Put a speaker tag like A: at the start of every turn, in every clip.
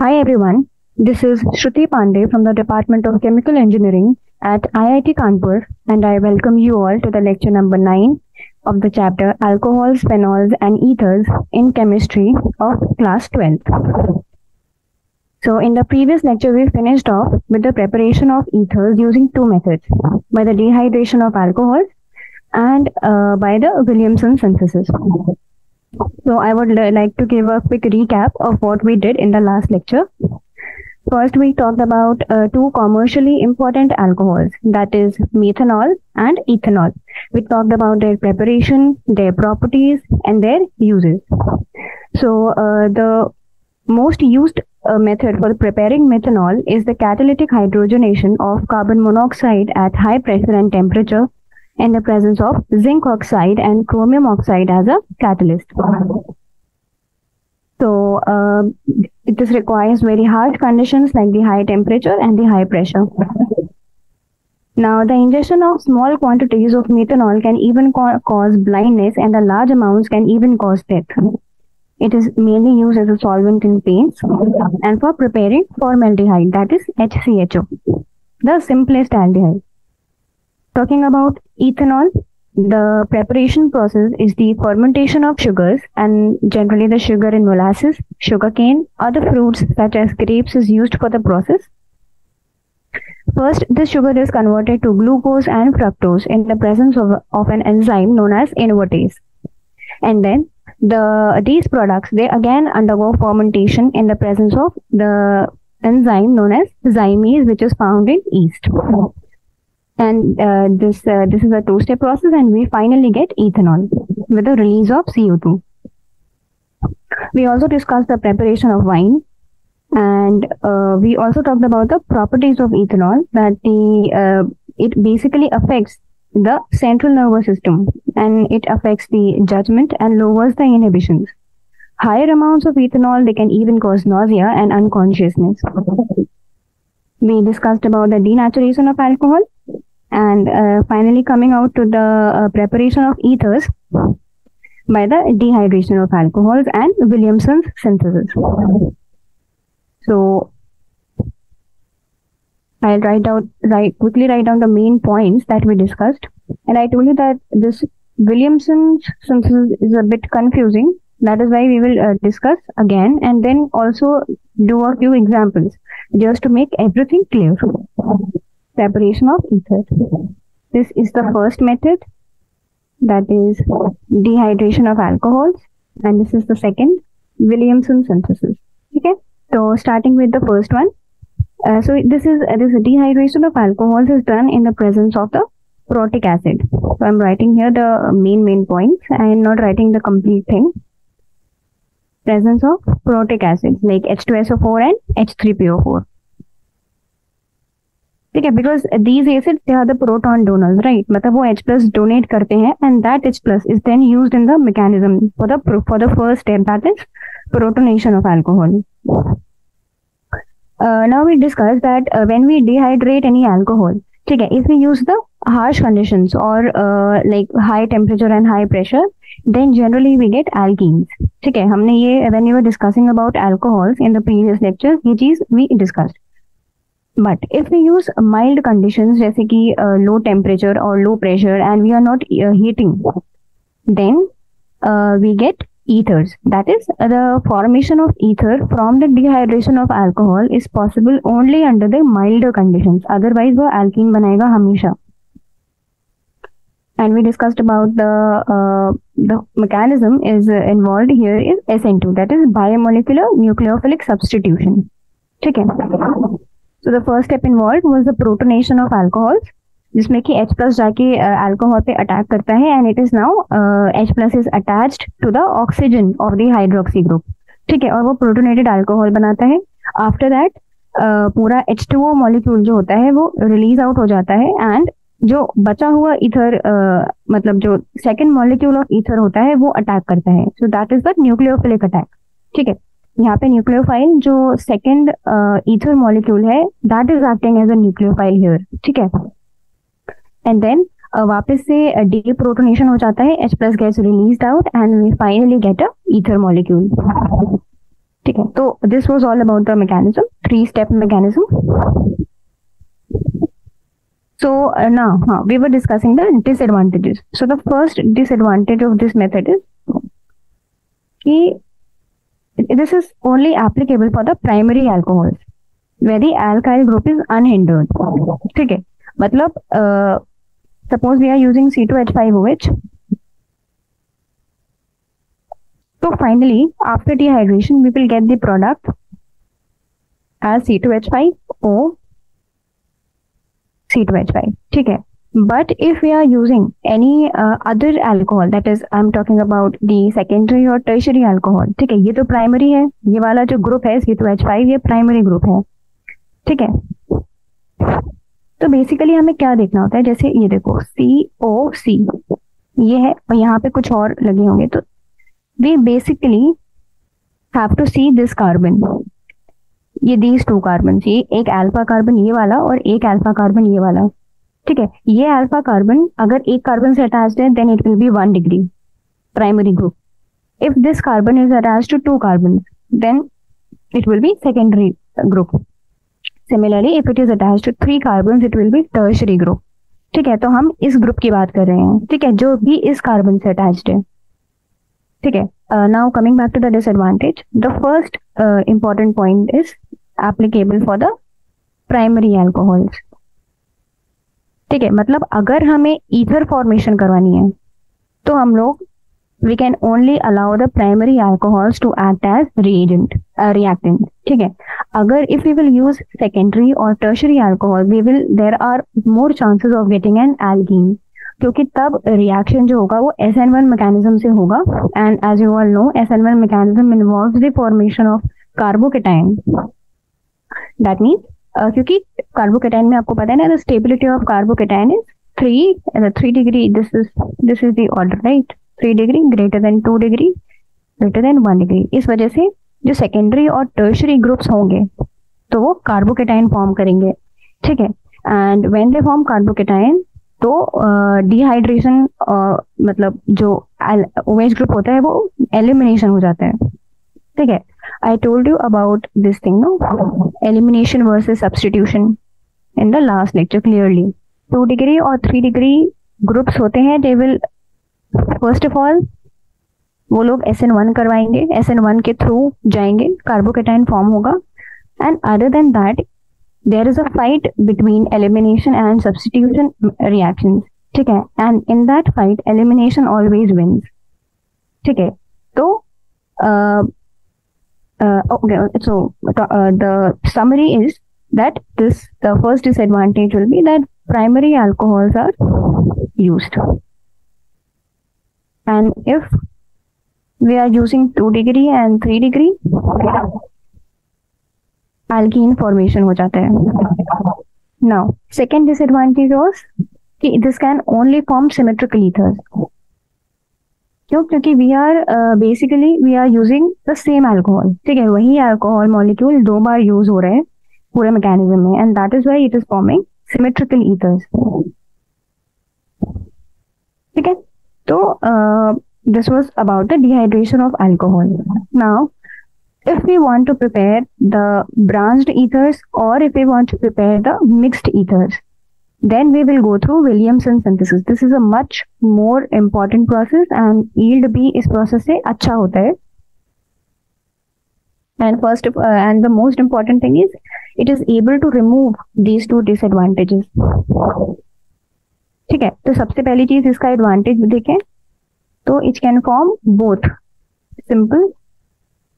A: Hi everyone, this is Shruti Pandey from the Department of Chemical Engineering at IIT Kanpur, and I welcome you all to the lecture number 9 of the chapter Alcohols, Phenols and Ethers in Chemistry of class 12th. So in the previous lecture we finished off with the preparation of ethers using two methods, by the dehydration of alcohols and by the Williamson synthesis. So I would like to give a quick recap of what we did in the last lecture. First, we talked about two commercially important alcohols, that is methanol and ethanol. We talked about their preparation, their properties, and their uses. So the most used method for preparing methanol is the catalytic hydrogenation of carbon monoxide at high pressure and temperature in the presence of zinc oxide and chromium oxide as a catalyst. So this requires very harsh conditions like the high temperature and the high pressure. Now, the ingestion of small quantities of methanol can even cause blindness, and the large amounts can even cause death. It is mainly used as a solvent in paints and for preparing formaldehyde, that is HCHO, the simplest aldehyde. Talking about ethanol, the preparation process is the fermentation of sugars, and generally the sugar in molasses, sugarcane, other fruits such as grapes is used for the process. First, this sugar is converted to glucose and fructose in the presence of an enzyme known as invertase. And then these products, they again undergo fermentation in the presence of the enzyme known as zymase, which is found in yeast. And this is a two-step process, and we finally get ethanol with the release of CO2. We also discussed the preparation of wine, and we also talked about the properties of ethanol, that it basically affects the central nervous system, and it affects the judgment and lowers the inhibitions. Higher amounts of ethanol, they can even cause nausea and unconsciousness. We discussed about the denaturation of alcohol, and finally coming out to the preparation of ethers by the dehydration of alcohols and Williamson's synthesis. So I'll quickly write down the main points that we discussed. And I told you that this Williamson's synthesis is a bit confusing. That is why we will discuss again and then also do a few examples just to make everything clear. Preparation of ether. This is the first method, that is dehydration of alcohols, and this is the second, Williamson synthesis. Okay, so starting with the first one. So this dehydration of alcohols is done in the presence of the protic acid. So I'm writing here the main points. I am not writing the complete thing. Presence of protic acids like H2SO4 and H3PO4. ठीक है, because these acids, they are the proton donors, right? मतलब वो H plus donate करते हैं, and that H plus is then used in the mechanism for the first step, that is protonation of alcohol. Now we discuss that when we dehydrate any alcohol, ठीक है, if we use the harsh conditions or like high temperature and high pressure, then generally we get alkenes. ठीक है, हमने ये when we were discussing about alcohols in the previous lectures, ये चीज we discussed. But if we use mild conditions, जैसे कि low temperature or low pressure, and we are not heating, then we get ethers. That is, the formation of ether from the dehydration of alcohol is possible only under the milder conditions. Otherwise, वो alkene बनाएगा हमेशा. And we discussed about the mechanism is involved here is SN2, that is biomolecular nucleophilic substitution. ठीक है. So the first step involved was the protonation of alcohols, जिसमें कि H plus जाके alcohol पे attack करता है, and it is now H plus is attached to the oxygen of the hydroxy group. ठीक है, और वो protonated alcohol बनाता है. After that पूरा H2O molecule जो होता है वो release out हो जाता है, and जो बचा हुआ ether मतलब जो second molecule of ether होता है वो attack करता है. So that is the nucleophilic attack. ठीक है, यहाँ पे न्यूक्लियोफाइल जो सेकेंड ईथर मॉलिक्यूल है, that is acting as a nucleophile here. ठीक है, एंड देन वापस से डीप्रोटोनेशन हो जाता है, H plus gets released out and we finally get a ether molecule. ठीक है, तो this was all about the mechanism, 3-step mechanism. So now we were discussing the disadvantages. So the first disadvantage of this method is this is only applicable for the primary alcohols where the alkyl group is unhindered. ठीक है, मतलब suppose we are using C2H5OH. So finally, after dehydration, we will get the product as C2H5O C2H5. ठीक है, but if we are using any other alcohol, that is I'm talking about the secondary or tertiary alcohol. ठीक है, ये तो primary है, ये वाला जो ग्रुप है C2H5 ये primary ग्रुप है. ठीक है, तो बेसिकली हमें क्या देखना होता है, जैसे ये देखो COC ये है और यहाँ पे कुछ और लगे होंगे, तो we basically have to see this carbon, ये these two carbons, ये एक अल्फा कार्बन ये वाला और एक अल्फा कार्बन ये वाला. ठीक है, ये अल्फा कार्बन अगर एक कार्बन से अटैच्ड है then it will be 1 degree primary group. If this carbon is attached to 2 carbon then it will be secondary group. Similarly if it is attached to 3 carbon it will be tertiary group. ठीक है, तो हम इस group की बात कर रहे हैं. ठीक है, जो भी इस कार्बन से अटैच्ड है. ठीक है, now coming back to the disadvantage, the first important point is applicable for the primary alcohols. ठीक है, मतलब अगर हमें ईथर फॉर्मेशन करवानी है तो हम लोग we can only allow the primary alcohols to act as reactant. ठीक है, अगर if we will use secondary और tertiary alcohol we will there are more chances of getting an alkene, क्योंकि तब रिएक्शन जो होगा वो SN1 मैकेनिज्म से होगा. And as you all know SN1 mechanism involves the formation of carbocation. That means क्योंकि carbocation में आपको पता है ना, the stability of carbocation is 3 degree. This is the order, right? 3 degree greater than 2 degree greater than 1 degree. इस वजह से जो सेकेंडरी और टर्शियरी ग्रुप्स होंगे तो वो कार्बोकेटाइन फॉर्म करेंगे. ठीक है, and when they form carbocation तो डिहाइड्रेशन मतलब जो OH ग्रुप होता है वो एलिमिनेशन हो जाता है. ठीक है, I told you about this thing, no? Elimination versus substitution in the last lecture clearly. 2 degree और 3 डिग्री ग्रुप्स होते हैं. They will first of all वो लोग SN1 करवाएंगे, SN1 के थ्रू जाएंगे, कार्बोकेटाइन फॉर्म होगा. And other than that there is a fight between elimination and substitution reactions. ठीक है, and in that fight elimination always wins. ठीक है, तो okay, so the summary is that the first disadvantage will be that primary alcohols are used, and if we are using 2 degree and 3 degree alkene formation हो जाता है. Now second disadvantage was कि this can only form symmetrical ethers. क्यों? क्योंकि we are using the same alcohol. ठीक है, वही alcohol molecule 2 बार use हो रहे हैं पूरे मैकेनिज्म में, and that is why it is forming symmetrical ethers. ठीक है, तो this was about the dehydration of alcohol. Now if we want to prepare the branched ethers or if we want to prepare the mixed ethers, then we will go through Williamson synthesis. This is a much more important process and yield भी इस process से अच्छा होता है. And and the most important thing is it is able to remove these 2 disadvantages. ठीक है, तो सबसे पहली चीज इसका एडवांटेज देखें तो it can form both simple,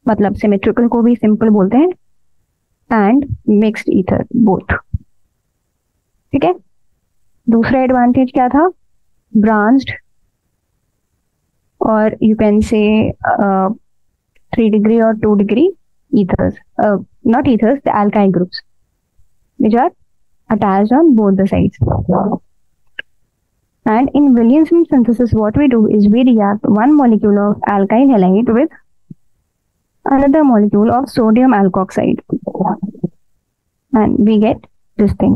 A: मतलब सिमेट्रिकल को भी सिंपल बोलते हैं, एंड मिक्स्ड ईथर बोथ. ठीक है, दूसरा एडवांटेज क्या था? ब्रांच्ड और यू कैन से 3 डिग्री और 2 degree ethers, not ethers, the alkyl groups which are attached on both the sides. And in Williamson synthesis what we do is we react one molecule of alkyl halide with another molecule of sodium alkoxide and we get this thing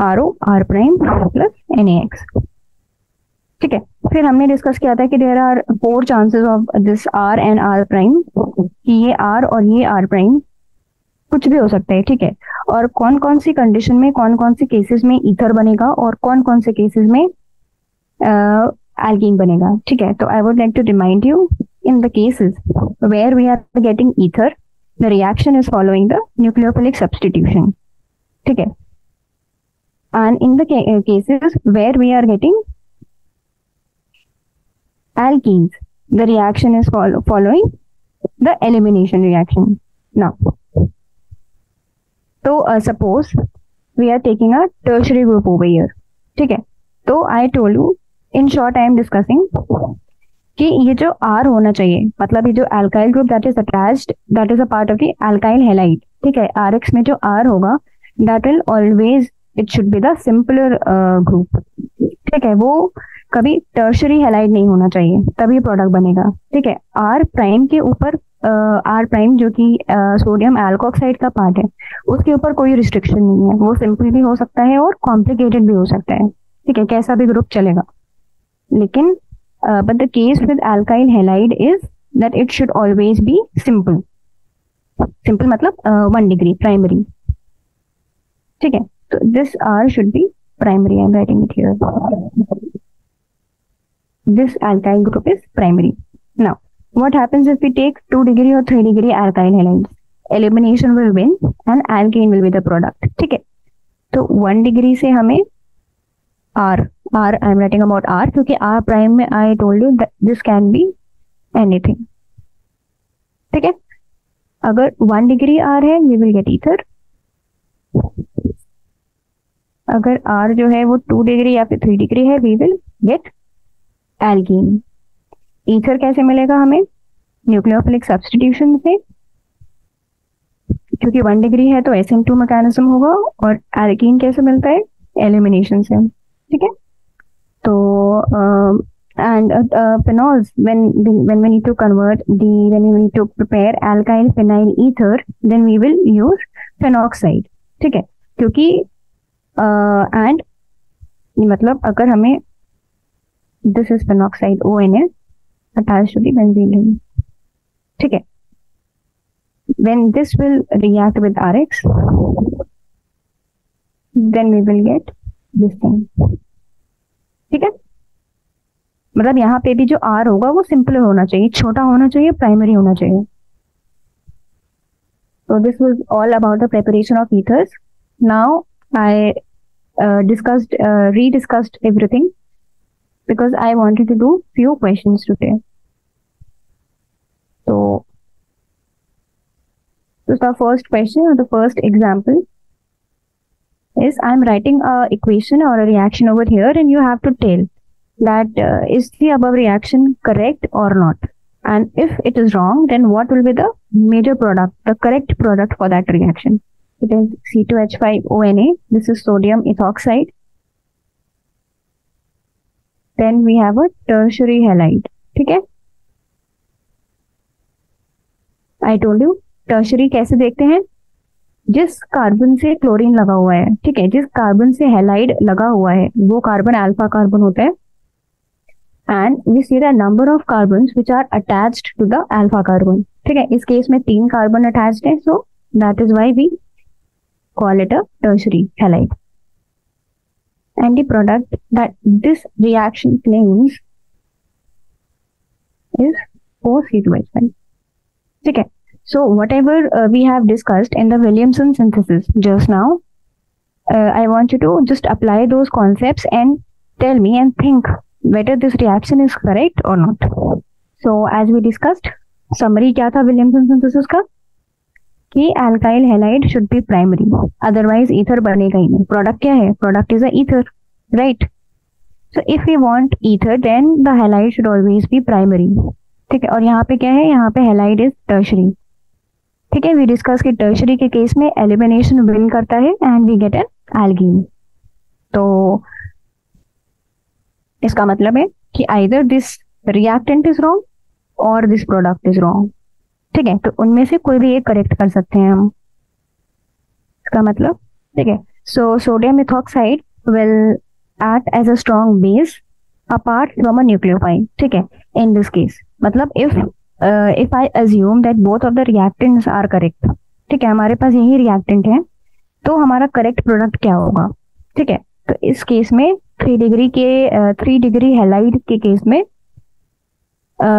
A: RO R prime plus NaX. ठीक है, फिर हमने discuss किया था कि there are 4 chances of this R and R prime, कि ये are और ये आर प्राइम कुछ भी हो सकता है, ठीक है। और कौन कौन सी कंडीशन में, कौन कौन से केसेस में ईथर बनेगा और कौन कौन से केसेस में एल्कीन बनेगा, ठीक है। तो I would like to remind you, in the cases where we are getting ether, the reaction is following the nucleophilic substitution, ठीक है। And in the cases where we are getting alkenes, the reaction is following the elimination reaction. Now, so suppose we are taking a tertiary group over here, ठीक है। तो I told you, in short I am discussing कि ये जो R होना चाहिए, मतलब ये जो alkyl group that is attached, that is a part of the alkyl halide, ठीक है। RX में जो R होगा, that will always, it should be the simpler group, ठीक है। वो कभी टर्शरी हैलाइड नहीं होना चाहिए, तभी प्रोडक्ट बनेगा, ठीक है। आर प्राइम के ऊपर, आर प्राइम जो कि सोडियम एल्कोक्साइड का पार्ट है, उसके ऊपर कोई रिस्ट्रिक्शन नहीं है, वो सिंपल भी हो सकता है और कॉम्प्लिकेटेड भी हो सकता है, ठीक है, कैसा भी ग्रुप चलेगा। लेकिन but the case with alkyl halide is that it should always be simple, simple मतलब 1 डिग्री प्राइमरी, ठीक है। तो this R should be primary, I am writing it here, this alkyl group is primary. Now, what happens if we take 2 degree or 3 degree alkyl halides? Elimination will win and alkene will be the product, ठीक है। तो 1 degree से हमें R I am writing about R, क्योंकि R prime में I told you that this can be anything, ठीक है। अगर 1 degree R है, we will get ether। अगर R जो है वो 2 degree या फिर 3 degree है, we will get alkene. Ether कैसे मिलेगा हमें? न्यूक्लियोफिलिक सब्स्टिट्यूशन से, क्योंकि 1 डिग्री है तो SN2 मैकेनिज्म होगा। और एल्कीन कैसे मिलता है? एलिमिनेशन से, ठीक है। तो and phenols, when we need to convert when we need to prepare alkyl phenyl ether, then we will use phenoxide, ठीक है। क्योंकि and मतलब अगर हमें this is phenoxide ONS attached to the benzene ring, ठीक है। When this will react with RX, then we will get this thing, ठीक है। मतलब यहाँ पे भी जो R होगा वो सिंपल होना चाहिए, छोटा होना चाहिए, प्राइमरी होना चाहिए। So this was all about the preparation of ethers. Now I rediscussed everything, because I wanted to do few questions today. So the first question or the first example is, I'm writing a equation or a reaction over here, and you have to tell that is the above reaction correct or not, and if it is wrong, then what will be the major product, the correct product for that reaction. It is C2H5ONA, this is sodium ethoxide. Then we have a tertiary halide, ठीक है। I told you tertiary कैसे देखते हैं? जिस carbon से chlorine लगा हुआ है, ठीक है, जिस कार्बन से हैलाइड लगा हुआ है वो कार्बन अल्फा कार्बन होता है, and we see the number of carbons which are attached to the alpha carbon, ठीक है। इस केस में 3 कार्बन अटैच्ड है, so that is why we call it a tertiary halide. And the product that this reaction claims is 4C2H5, ठीक है। So whatever we have discussed in the Williamson synthesis just now, I want you to just apply those concepts and tell me and think whether this reaction is correct or not. So as we discussed, summary क्या था Williamson synthesis का? कि alkyl halide should be primary, otherwise ether बनेगा ही नहीं। Product क्या है? Product is a ether, right? So if we want ether, then the halide should always be primary, ठीक है। और यहाँ पे क्या है? यहाँ पे halide is tertiary, ठीक है। वी डिस्कस कि टर्शरी के केस में एलिमिनेशन विन करता है and we get an alkene. तो इसका मतलब है कि either this reactant is wrong और दिस प्रोडक्ट इज रॉन्ग, ठीक है। तो उनमें से कोई भी एक करेक्ट कर सकते हैं हम, इसका मतलब, ठीक है। So sodium ethoxide will act as a strong base apart from a nucleophile. ठीक है, in this case मतलब if I assume that both of the reactants are correct, ठीक है, हमारे पास यही reactant है, तो हमारा करेक्ट प्रोडक्ट क्या होगा? ठीक है, तो इस केस में 3 डिग्री हैलाइड के केस में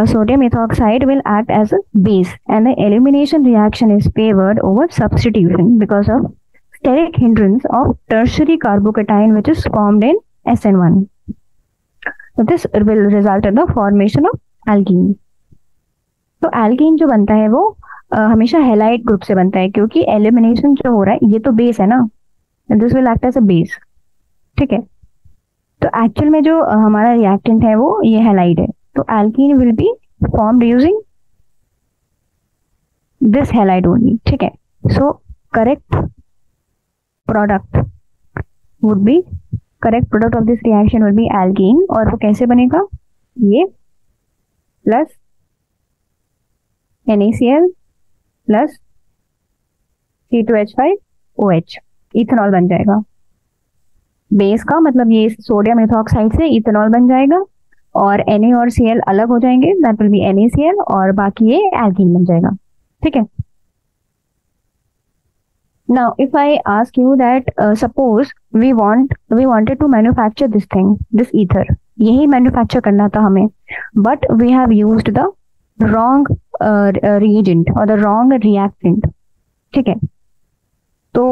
A: sodium ethoxide will act as a base and the elimination reaction is favored over substitution because of steric hindrance of tertiary carbocation which is formed in SN1. So this will result in the formation of alkene. तो alkene जो बनता है वो हमेशा halide group से बनता है क्योंकि एलिमिनेशन जो हो रहा है ये तो बेस है ना, this will act as a base. ठीक है, तो एक्चुअल में जो हमारा रिएक्टेंट है वो ये हैलाइड है, तो alkene will be formed using this halide only. ठीक है, so correct product would be correct product of this reaction would be alkene, और वो कैसे बनेगा? ये plus NaCl plus C2H5OH ethanol बन जाएगा। बेस का मतलब ये सोडियम इथॉक्साइड से इथेनॉल बन जाएगा और Na और Cl अलग हो जाएंगे, दैट विल बी NaCl, और बाकी ये एल्कीन बन जाएगा। ठीक है, now if I ask you that suppose we wanted to manufacture this thing, this ether, यही मैन्युफैक्चर करना था हमें, but we have used the wrong reagent or the wrong reactant. ठीक है, तो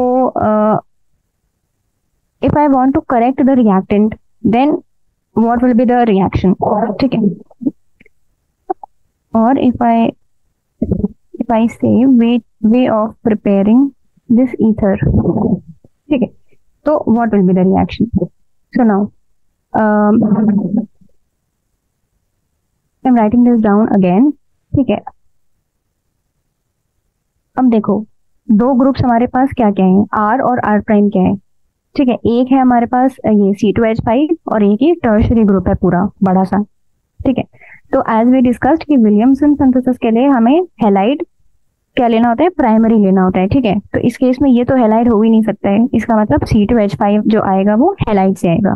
A: if I want to correct the reactant, then what will be the reaction? ठीक है, or if I say way of preparing this ether, ठीक है, तो what will be the reaction? So now I'm writing this down again. ठीक है, अब देखो दो ग्रुप्स हमारे पास क्या क्या है, R और R प्राइम क्या है? ठीक है, एक है हमारे पास ये C2H5 और एक ही टर्शियरी ग्रुप है पूरा बड़ा सा। ठीक है, तो एज वी डिस्कस्ड कि विलियमसन सिंथेसिस के लिए हमें हैलाइड क्या लेना होता है? प्राइमरी लेना होता है। ठीक है, तो इस केस में ये तो हैलाइड हो ही नहीं सकता है, इसका मतलब C2H5 जो आएगा वो हैलाइड से आएगा,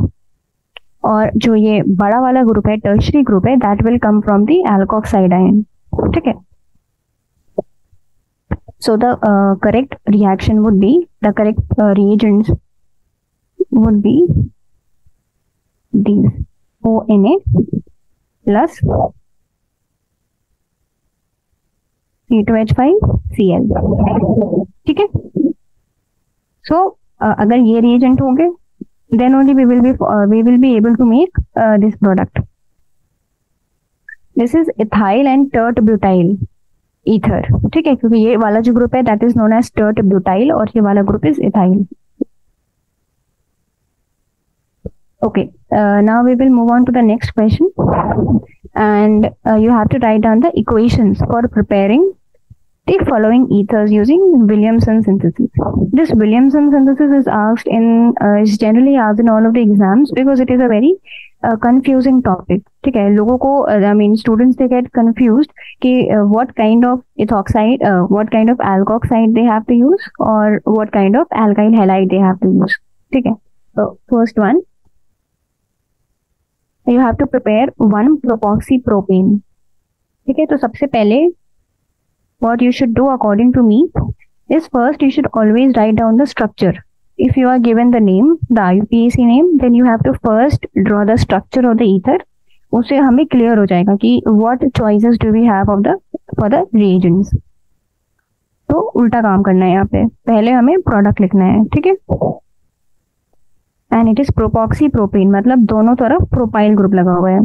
A: और जो ये बड़ा वाला ग्रुप है टर्शियरी ग्रुप है that will come from the alkoxide ion. ठीक है, so the correct reaction would be, the correct reagents would be these: ONa plus C2H5Cl। ठीक है, so अगर ये reagent होंगे then only we will be able to make this product. This is ethyl and tert butyl ether। ठीक है, क्योंकि ये वाला जो ग्रुप है that is known as tert butyl और ये वाला group is ethyl। Okay, now we will move on to the next question, and you have to write down the equations for preparing the following ethers using Williamson synthesis. This Williamson synthesis is asked is generally asked in all of the exams because it is a very confusing topic. ठीक है, लोगों को I mean students they get confused कि what kind of ethoxide, what kind of alkoxide they have to use or what kind of alkyl halide they have to use. ठीक है, so first one, you have to prepare 1 propoxypropane. ठीक है, तो सबसे पहले what you should do according to me is first you should always write down the structure. If you are given the name, the IUPAC name, then you have to first draw the structure of the ether. उससे हमें clear हो जाएगा कि what choices do we have for the reagents. तो उल्टा काम करना है यहाँ पे, पहले हमें product लिखना है। ठीक है, and it is propoxypropane, मतलब दोनों तरफ प्रोपाइल ग्रुप लगा हुआ है,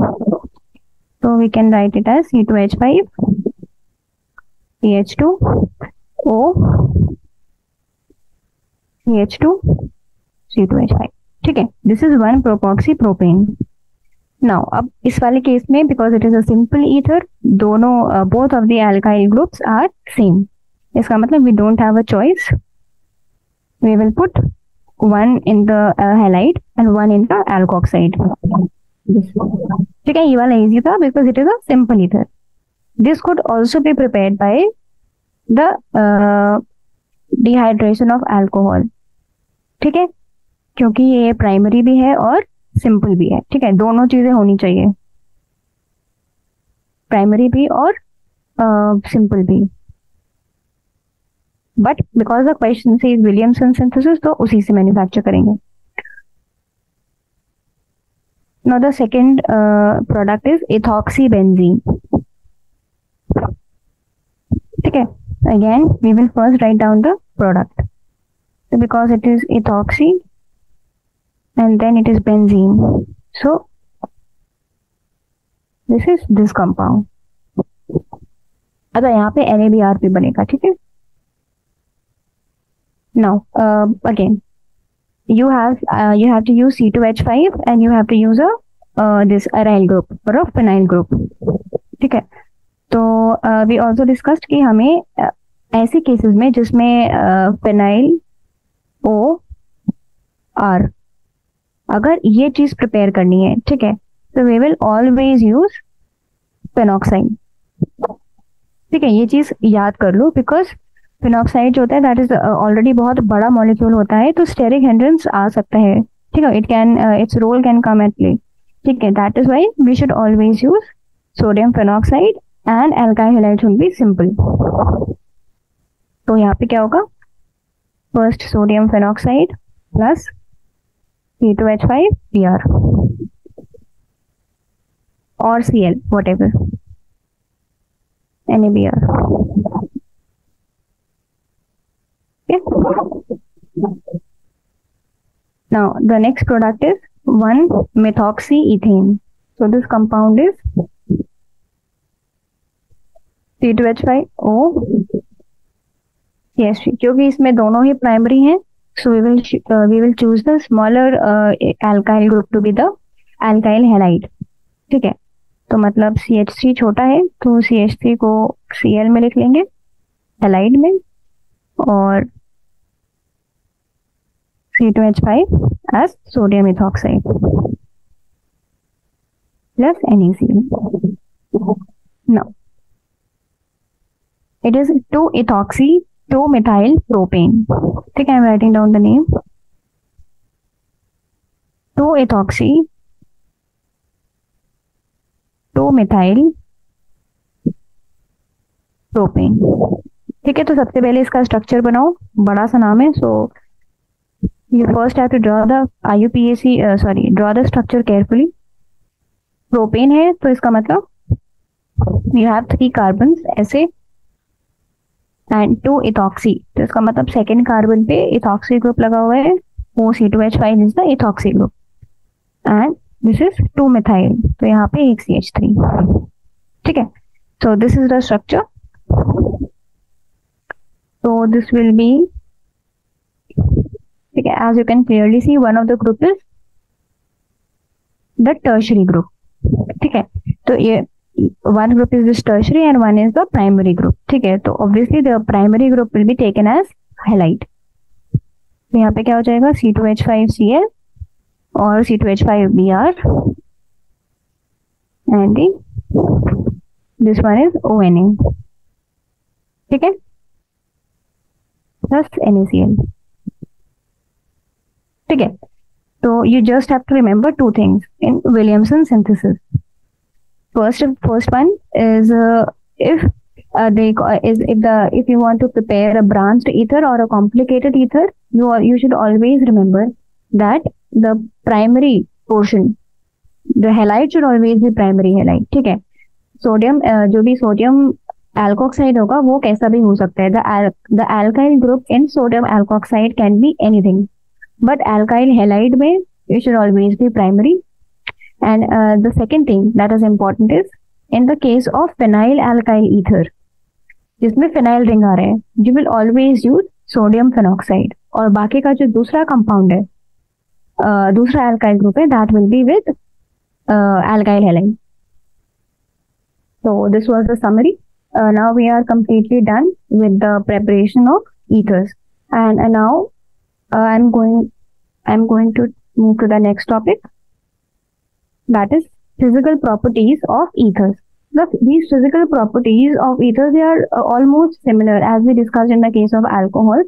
A: तो we can write it as C2H5 CH2O CH2 C2H5। ठीक है, दिस इज 1 propoxypropane। नाउ अब इस वाले केस में because it is a simple ether, दोनों both of the alkyl groups are same, इसका मतलब we don't have a choice, we will put 1 in the halide and 1 in the alkoxide। ठीक है, ये वाला इजी था because it is a simple ether. This could also be prepared by the dehydration of alcohol। ठीक है, क्योंकि ये primary भी है और सिंपल भी है, ठीक है, दोनों चीजें होनी चाहिए, प्राइमरी भी और सिंपल भी, बट बिकॉज द क्वेश्चन से विलियमसन सिंथेसिस तो उसी से मैन्युफैक्चर करेंगे. Now the second product is ethoxy benzene. ठीक है, again we will first write down the product. So because it is ethoxy and then it is benzene, so this is this compound. अगर यहाँ पे NaBr भी बनेगा, ठीक है. Now again you have to use C2H5 and you have to use a this aryl group or a phenyl group. ठीक है, तो we also discussed कि हमें ऐसे केसेस में जिसमें phenyl O R अगर ये चीज प्रिपेयर करनी है, ठीक है, तो we will always use phenoxide. ठीक है, ये चीज याद कर लो, बिकॉज फेनॉक्साइड जो होता है दैट इज ऑलरेडी बहुत बड़ा मॉलिक्यूल होता है, तो स्टेरिक हिंड्रेंस आ सकता है. ठीक है, its role can come at play. ठीक है, that is why we should always use sodium phenoxide and alkyl halide should be simple. तो यहाँ पे क्या होगा, first sodium phenoxide plus C2H5Br or Cl, whatever, NaBr. Okay. Now the next product is 1-methoxyethane. So this compound is C2H5O CH3. क्योंकि इसमें दोनों ही primary हैं, so we will choose the smaller alkyl group to be the alkyl halide. ठीक है, तो मतलब CH3 छोटा है तो CH3 को Cl में लिख लेंगे halide में, और C2H5 as sodium ethoxide plus NaCl. Now it is 2-ethoxy-2-methyl propane. ठीक है, I am writing down the name. 2-ethoxy-2-methyl propane. ठीक है, तो सबसे पहले इसका स्ट्रक्चर बनाओ, बड़ा सा नाम है, सो you first have to draw the draw the structure carefully. Propane है तो इसका मतलब you have 3 carbons ऐसे and 2-ethoxy, तो इसका मतलब सेकेंड कार्बन पे इथॉक्सी ग्रुप लगा हुआ है, वो C2H5 is the ethoxy group and this is 2-methyl, तो यहाँ पे एक CH3. ठीक है, so this is the structure. So this will be, ठीक है, as you can clearly see one of the group is the tertiary group. ठीक है, तो ये one group is this tertiary and one is the primary group. ठीक है, तो obviously the primary group will be taken as halide. तो यहाँ पे क्या हो जाएगा, C2H5Cl और C2H5Br and this one is ONA. ठीक है, plus NaCl. ठीक है, तो you just have to remember 2 things in Williamson synthesis. First one is if you want to prepare a branched ether or a complicated ether, you should always remember that the primary portion, the halide should always be primary halide. ठीक है, sodium जो भी sodium alkoxide होगा वो कैसा भी हो सकता है. the alkyl group in sodium alkoxide can be anything, but alkyl halide में it should always be primary. And the second thing that is important is in the case of phenyl alkyl ether, जिसमें phenyl ring आ रहा है, you will always use sodium phenoxide, और बाकी का जो दूसरा compound है, दूसरा alkyl ग्रुप है, that will be with alkyl halide. So this was the summary. Now we are completely done with the preparation of ethers, and now I'm going to move to the next topic, that is physical properties of ethers. These physical properties of ethers, they are almost similar as we discussed in the case of alcohol.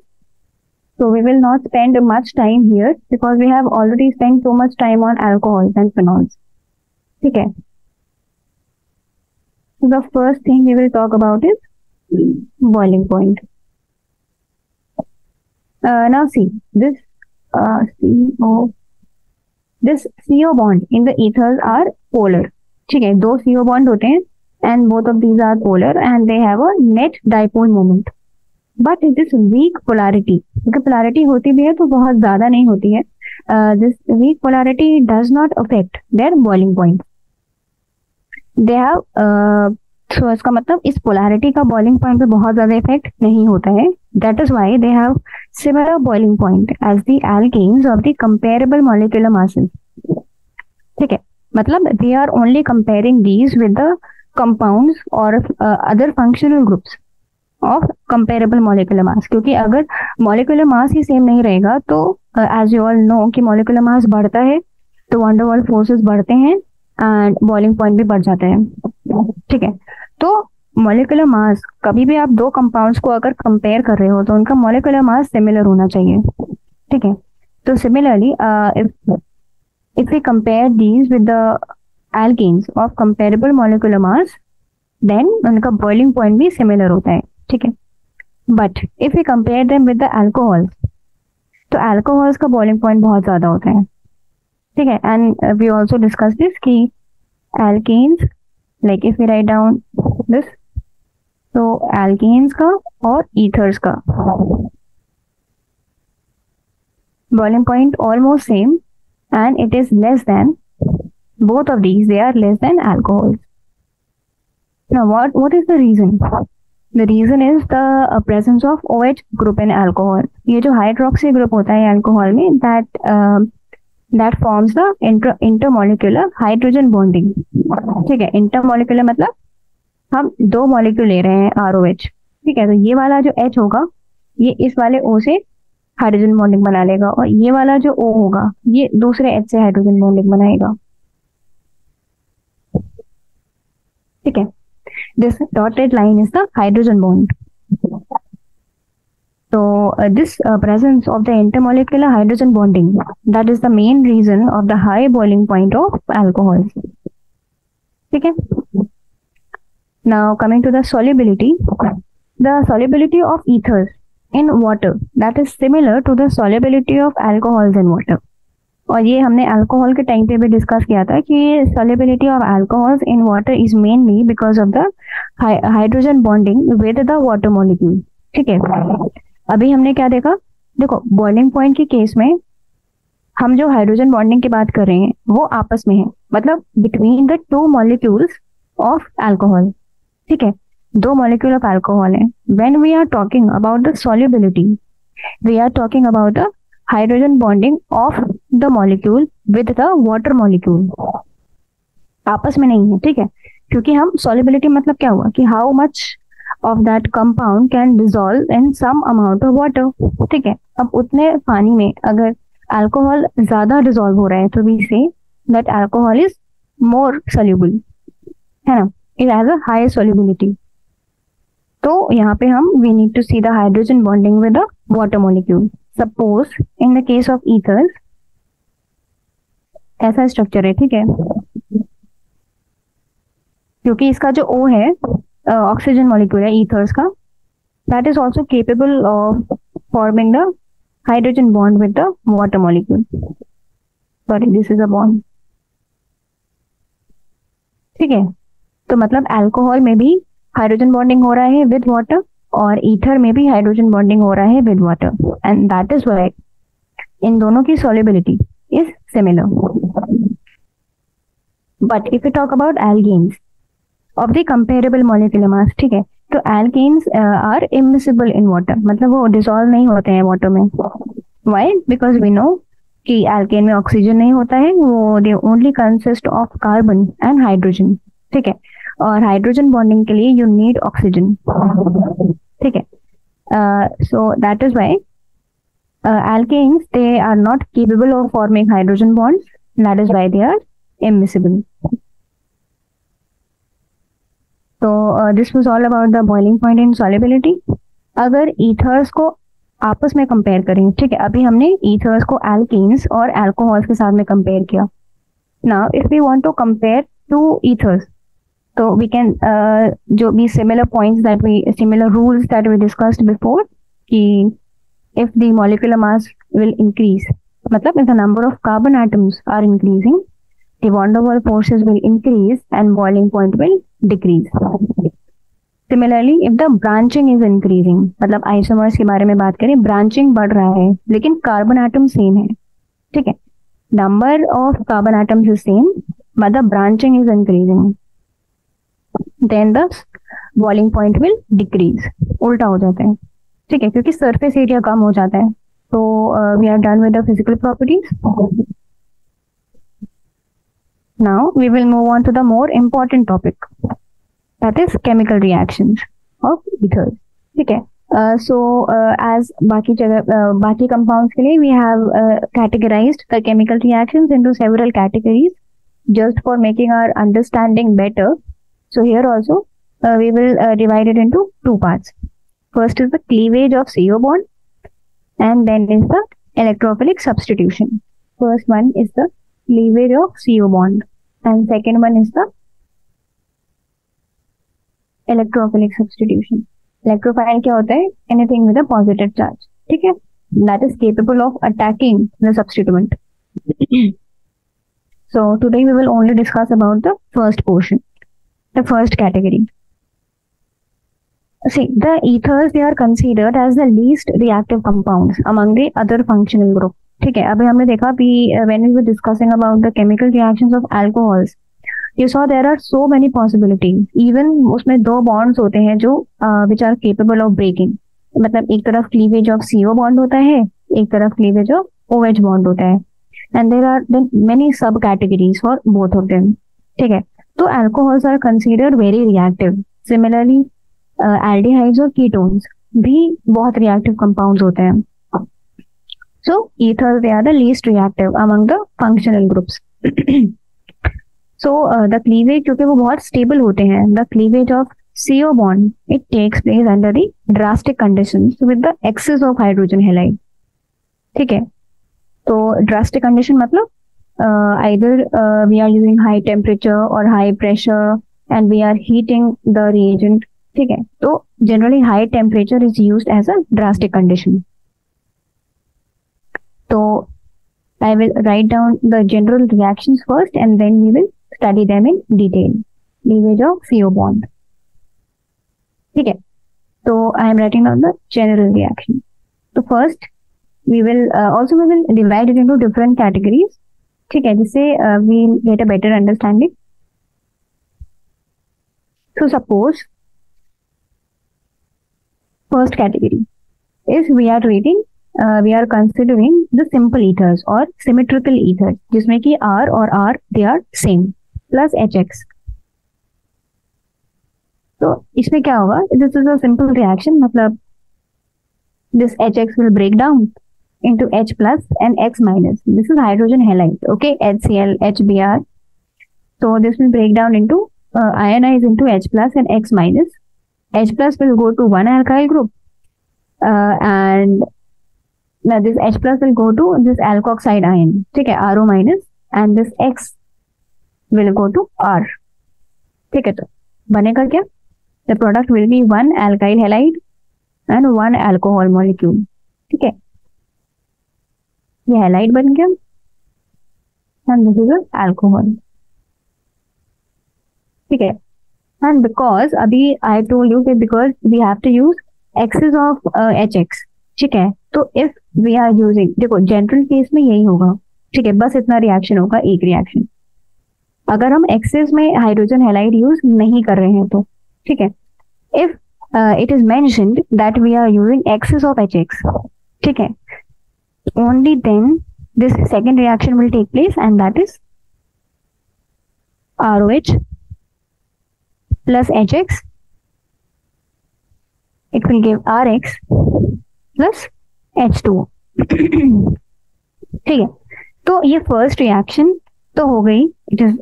A: So we will not spend much time here because we have already spent so much time on alcohols and phenols. ठीक है. So the first thing we will talk about is boiling point. Now see this this CO bond in the ethers are polar. ठीक है, दो CO bond होते हैं and both of these are polar and they have a net dipole moment. But this weak polarity, क्योंकि polarity होती भी है तो बहुत ज्यादा नहीं होती है. This weak polarity does not affect their boiling point. They have so इसका मतलब इस polarity का boiling point पे बहुत ज्यादा effect नहीं होता है. That is why they have similar boiling point as the alkanes of the comparable molecular masses. ठीक है, मतलब they are only comparing these with the compounds or other functional groups of comparable molecular mass. क्योंकि अगर molecular mass ही same नहीं रहेगा तो as you all know कि molecular mass बढ़ता है तो van der Waals forces बढ़ते हैं and boiling point भी बढ़ जाता है. ठीक है, तो molecular mass कभी भी आप दो compounds को अगर compare कर रहे हो तो उनका molecular mass similar होना चाहिए. ठीक है, तो similarly if we compare these with the alkenes of comparable molecular mass then उनका boiling point भी similar होता है. ठीक है, but if we compare them with the alcohols तो alcohols का boiling point बहुत ज्यादा होता है. ठीक है, and we also discussed this कि alkenes like if we write down this तो alkenes का और ethers का boiling point almost same and it is less than both of these, they are less than alcohols. Now what is the reason? The reason is the presence of OH group in alcohol. ये जो hydroxy group होता है alcohol में that forms the intermolecular hydrogen bonding. ठीक है, intermolecular मतलब हम दो molecule ले रहे हैं ROH. ठीक है, तो ये वाला जो H होगा ये इस वाले O से हाइड्रोजन बॉन्डिंग बना लेगा और ये वाला जो O होगा ये दूसरे H से हाइड्रोजन बॉन्डिंग बनाएगा. ठीक है, this dotted line is the hydrogen bond. So this presence of the intermolecular hydrogen bonding, that is the main reason of the high boiling point of alcohols. ठीक है, now coming to the solubility of ethers in water that is similar to the solubility of alcohols in water. और ये हमने alcohol के time पे भी discuss किया था कि solubility of alcohols in water is mainly because of the hydrogen bonding with the water molecule. ठीक है, अभी हमने क्या देखा, देखो बॉइलिंग पॉइंट के केस में हम जो हाइड्रोजन बॉन्डिंग की बात कर रहे हैं वो आपस में है, मतलब between the two molecules of alcohol. ठीक है, दो मॉलिक्यूल ऑफ अल्कोहल है. When we are talking about the solubility we are talking about the hydrogen bonding of the molecule with the water molecule. आपस में नहीं है. ठीक है, क्योंकि हम सॉल्युबिलिटी मतलब क्या हुआ कि how much of that compound can dissolve in some amount of water. ठीक है, अब उतने पानी में अगर अल्कोहल ज्यादा डिसॉल्व हो रहा है तो we say that alcohol is more soluble, है ना, it has a high solubility. तो यहाँ पे हम we need to see the hydrogen bonding with the water molecule. Suppose in the case of ethers ऐसा स्ट्रक्चर है. ठीक है, क्योंकि इसका जो O है ऑक्सीजन मॉलिक्यूल है ईथर्स का, that is also capable of forming the hydrogen bond with the water molecule. Sorry, this is a bond. ठीक है, तो मतलब अल्कोहल में भी हाइड्रोजन बॉन्डिंग हो रहा है विद वाटर और ईथर में भी हाइड्रोजन बॉन्डिंग हो रहा है with water, and that is why in दोनों की solubility is similar. But if you talk about alkanes of the comparable molecular mass, ठीक है, तो alkanes are immiscible in water, मतलब वो डिसॉल्व नहीं होते हैं वाटर में. व्हाई? बिकॉज वी नो कि एल्केन में ऑक्सीजन नहीं होता है, वो they only consist of carbon and hydrogen. ठीक है, और हाइड्रोजन बॉन्डिंग के लिए यू नीड ऑक्सीजन. ठीक है, so that is why alkanes they are not capable of forming hydrogen bonds, that is why they are immiscible. So this was all about the boiling point in solubility. अगर ethers को आपस में compare करें, ठीक है। अभी हमने ethers को एल्केन्स और अल्कोहल्स के साथ में कंपेयर किया। Now if we want to compare to ethers, तो वी कैन जो भी similar points that we similar rules that we discussed before, कि if the molecular mass will increase, मतलब if the number of carbon atoms are increasing, the van der Waals forces will increase and boiling point will decrease. Similarly, if the branching is increasing, मतलब isomers के बारे में बात करें, branching बढ़ रहा है लेकिन carbon atom same है, ठीक है, number of carbon atoms is same but the branching is increasing, then the boiling point will decrease. उल्टा हो जाता है, ठीक है, क्योंकि सरफेस एरिया कम हो जाता है। तो we are done with the physical properties. Now we will move on to the more important topic, that is chemical reactions of ethers, ठीक है। सो एज बाकी जगह बाकी कंपाउंड्स के लिए we have categorized the chemical reactions into several categories just for making our understanding better. So here also we will divide it into two parts. First is the cleavage of CO bond, and then is the electrophilic substitution. First one is the cleavage of CO bond, and second one is the electrophilic substitution. Electrophile क्या होता है? Anything with a positive charge, ठीक है? That is capable of attacking the substituent. So today we will only discuss about the first portion, the first category. See, the ethers, they are considered as the least reactive compounds among the other functional group. ठीक है, अभी हमने देखा भी when we were discussing about the chemical reactions of alcohols, you saw there are so many possibilities. Even उसमें दो bonds होते हैं जो which are capable of breaking. मतलब एक तरफ cleavage of CO bond होता है, एक तरफ cleavage of OH bond होता है. And there are then many subcategories for both of them. ठीक है, तो alcohols are considered very reactive. Similarly, aldehydes और ketones भी बहुत reactive compounds होते हैं. So ethers, they are the least reactive among the functional groups. So the cleavage, क्योंकि वो बहुत stable होते हैं, the cleavage of CO bond, it takes place under the drastic conditions with the excess of hydrogen halide. ठीक है, तो drastic condition मतलब either we are using high temperature or high pressure and we are heating the reagent, ठीक है, तो generally high temperature is used as a drastic condition. तो I will write down the general reactions first and then we will study them in detail. Cleavage of CO bond, ठीक है, तो I am writing down the general reaction. तो first we will divide it into different categories, ठीक है, जिससे we'll get a better understanding. So suppose first category is we are considering the simple ethers or symmetrical ethers, जिसमें कि R और R they are same plus HX. तो इसमें क्या होगा? This is a simple reaction, मतलब this HX will break down into H plus and X minus. This is hydrogen halide, okay, HCl, HBr. So this will break down into ionize into H plus and X minus. H plus will go to one alkyl group, and now this H plus will go to this alkoxide ion, ठीक है, RO minus, and this X will go to R, ठीक है। तो बनेगा क्या? The product will be one alkyl halide and one alcohol molecule, ठीक है, ये halide बन गया and this is an alcohol, ठीक है। and because अभी I told you that because we have to use excess of HX, ठीक है, तो if we are using, देखो जनरल केस में यही होगा, ठीक है, बस इतना रिएक्शन होगा, एक रिएक्शन। अगर हम एक्सेस में हाइड्रोजन हैलाइड यूज नहीं कर रहे हैं तो, ठीक है, if it is mentioned that we are using excess of HX, ठीक है, only then this second reaction will take place and that is ROH plus HX, it will give RX plus H2O, ठीक है। तो ये first reaction तो हो गई, it is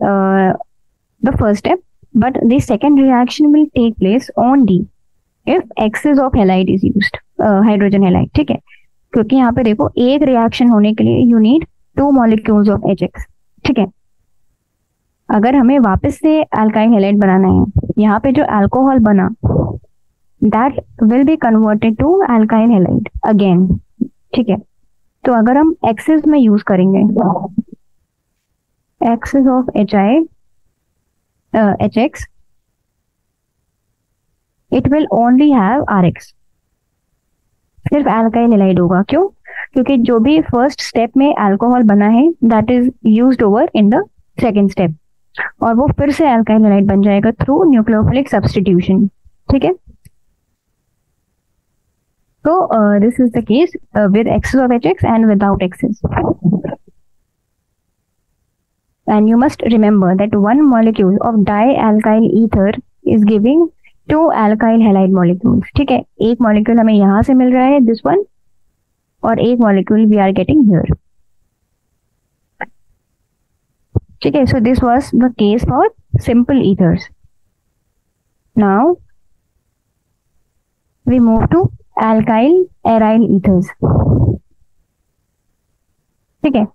A: the first step, but the second reaction will take place only if excess of halide is used, hydrogen halide, ठीक है, क्योंकि यहाँ पे देखो एक रिएक्शन होने के लिए you need 2 molecules of HX, ठीक है। अगर हमें वापस से अल्काइल हैलाइड बनाना है, यहाँ पे जो अल्कोहल बना that will be converted to alkyl halide again, ठीक है। तो अगर हम एक्सेस में यूज करेंगे, excess of HX, it will only have RX, सिर्फ अल्काइल हैलाइड होगा। क्यों? क्योंकि जो भी फर्स्ट स्टेप में अल्कोहल बना है that is used over in the second step, और वो फिर से अल्काइल हैलाइड बन जाएगा थ्रू न्यूक्लियोफिलिक सब्स्टिट्यूशन, ठीक है। तो this is the case with excess of HX and without excess. And you must remember that one molecule of dialkyl ether is giving 2 alkyl halide molecules, ठीक है। एक molecule हमें यहाँ से मिल रहा है, दिस वन, और एक molecule we are getting here, ठीक है। So this was the case for simple ethers. Now we move to alkyl aryl ethers, ठीक है।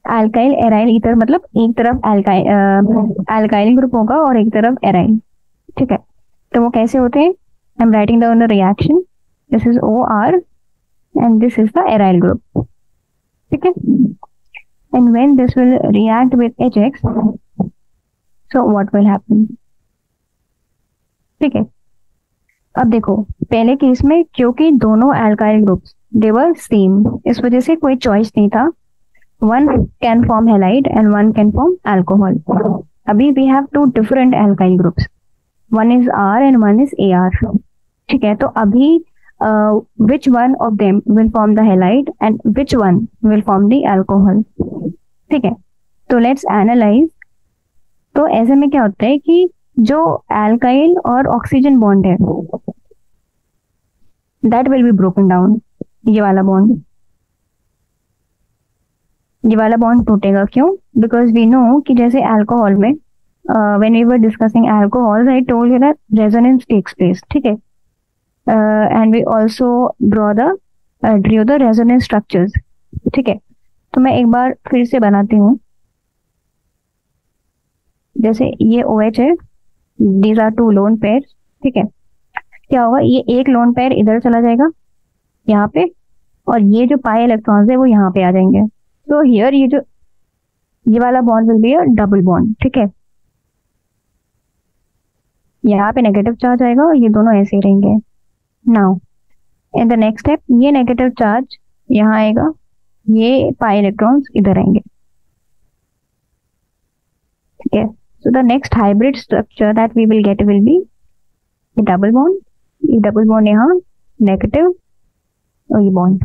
A: अल्काइल एराइल ईथर मतलब एक तरफ अल्काइल ग्रुप होगा और एक तरफ एराइल, ठीक है। तो वो कैसे होते हैं? आई am writing down the reaction, this is OR and this is the aryl group, ठीक है। And when this will react with HX, so what will happen, ठीक है। अब देखो पहले केस में क्योंकि दोनों alkyl groups they were same, इस वजह से कोई चॉइस नहीं था, one can form halide and one can form alcohol. अभी we have 2 different alkyl groups, one is R and one is AR, ठीक है। तो अभी which one of them will form the halide and which one will form the alcohol, ठीक है। तो let's analyze। तो ऐसे में क्या होता है कि जो alkyl और ऑक्सीजन बॉन्ड है that will be broken down, ये वाला बॉन्ड, ये वाला बॉन्ड टूटेगा। क्यों? बिकॉज वी नो कि जैसे अल्कोहल में when we were discussing alcohol, I told you that resonance takes place, ठीक है। And we also draw the resonance structures, ठीक है। तो मैं एक बार फिर से बनाती हूँ, जैसे ये OH है, दीज आर 2 लोन पेयर, ठीक है। क्या होगा? ये एक लोन पेयर इधर चला जाएगा यहाँ पे, और ये जो पाई इलेक्ट्रॉन्स है वो यहाँ पे आ जाएंगे। तो हियर ये वाला bond will be a double bond, ठीक है। यहाँ पे नेगेटिव चार्ज आएगा और ये दोनों ऐसे ही रहेंगे। Now in the next step ये नेगेटिव चार्ज यहाँ आएगा, ये पाई इलेक्ट्रॉन्स इधर आएंगे, ठीक है। So the next hybrid structure that we will get will be double bond, ये डबल बॉन्ड यहाँ नेगेटिव और ये बॉन्ड,